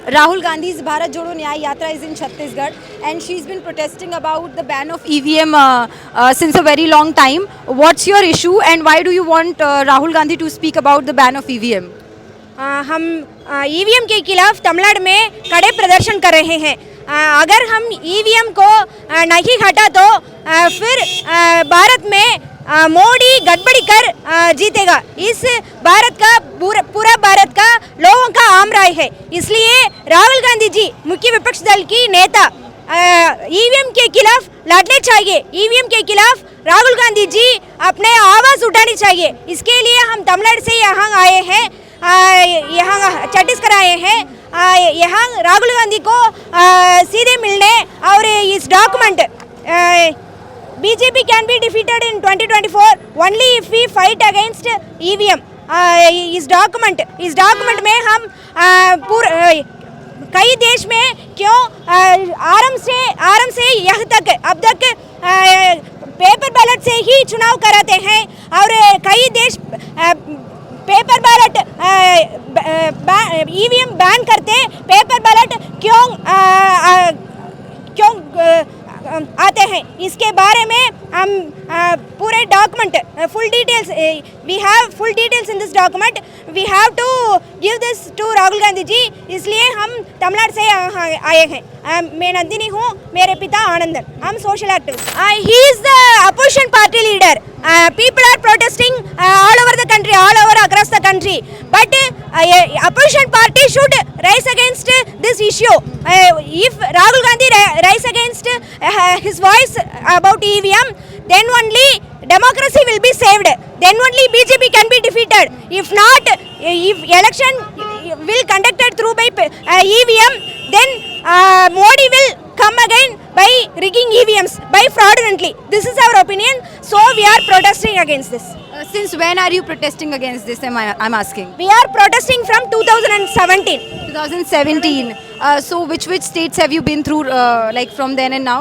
Rahul Gandhi's Bharat Jodo Nyay Yatra is in Chhattisgarh, and she's been protesting about the ban of EVM since a very long time. What's your issue, and why do you want Rahul Gandhi to speak about the ban of EVM? हम EVM के खिलाफ तमिलनाडु में कड़े प्रदर्शन कर रहे हैं। अगर हम ईवीएम को नहीं हटा तो फिर भारत में मोदी गड़बड़ी कर जीतेगा। इस भारत का पूरा भारत का लोगों का आम राय है। इसलिए राहुल गांधी जी मुख्य विपक्ष दल की नेता ईवीएम के खिलाफ लड़ने चाहिए। ईवीएम के खिलाफ राहुल गांधी जी अपने आवाज़ उठानी चाहिए। इसके लिए हम तमिलनाडु से यहाँ आए हैं, यहाँ छत्तीसगढ़ आए हैं। यहाँ राहुल गांधी को सीधे मिलने और इस document BJP can be defeated in 2024 only if we fight against EVM. इस डॉक्यूमेंट में हम कई देश में क्यों आराम से यहाँ तक अब तक पेपर बैलेट से ही चुनाव कराते हैं, और कई देश पेपर बैलेट ईवीएम बैन करते, पेपर बैलेट क्यों आते हैं। इसके बारे में हम पूरे document full details we have full details in this document. We have to give this to Rahul Gandhi ji. इसलिए हम तमिलनाडु से आए हैं। मैं नंदिनी हूँ, मेरे पिता आनंदन। हम social activist. He is the opposition party leader. People are protesting all over the country, all over across the country. But opposition party should rise against this issue. If Rahul Gandhi rise against his voice about EVM, then only democracy will be saved. Then only BJP can be defeated. If not, if election will conducted through by EVM, then Modi will come again by rigging EVMs, by fraudulently. This is our opinion. So we are protesting against this. Since when are you protesting against this? I'm asking. We are protesting from 2017. 2017. So which states have you been through, like from then and now?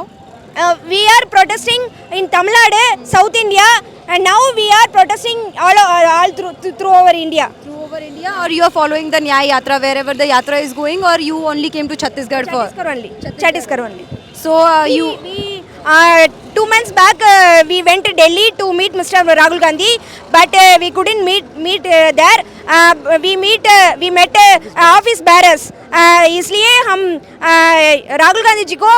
We are protesting in Tamil Nadu, South India, and now we are protesting all through over India. Through over India, or you are following the Nyay Yatra wherever the Yatra is going, or you only came to Chhattisgarh for? Chhattisgarh only. So We 2 months back we went to Delhi to meet Mr. Rahul Gandhi, but we couldn't meet there. We met office bearers. इसलिए हम राहुल गांधी जी को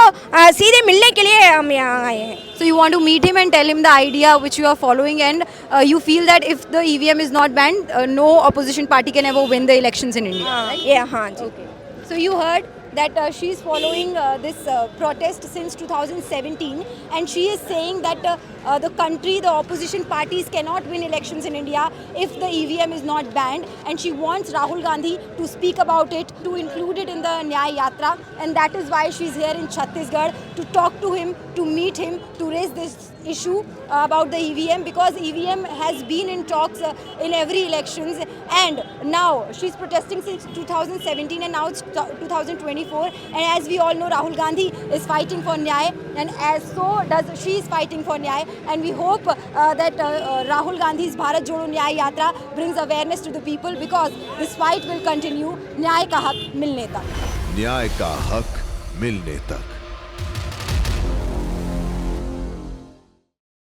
सीधे मिलने के लिए हम यहाँ आए हैं। So you want to meet him and tell him the idea which you are following, and you feel that if the EVM is not banned, no opposition party can ever win the elections in India. हाँ जी। Okay. So you heard that she is following this protest since 2017, and she is saying that the country, the opposition parties cannot win elections in India if the EVM is not banned, and she wants Rahul Gandhi to speak about it, to include it in the Nyay Yatra, and that is why she is here in Chhattisgarh to talk to him, to meet him, to raise this issue about the EVM, because EVM has been in talks in every elections, and now she's protesting since 2017, and now it's 2024, and as we all know, Rahul Gandhi is fighting for Nyay, and as so does she is fighting for Nyay, and we hope that Rahul Gandhi's Bharat Jodo Nyay Yatra brings awareness to the people, because this fight will continue. न्याय का हक मिलने तक। न्याय का हक मिलने तक।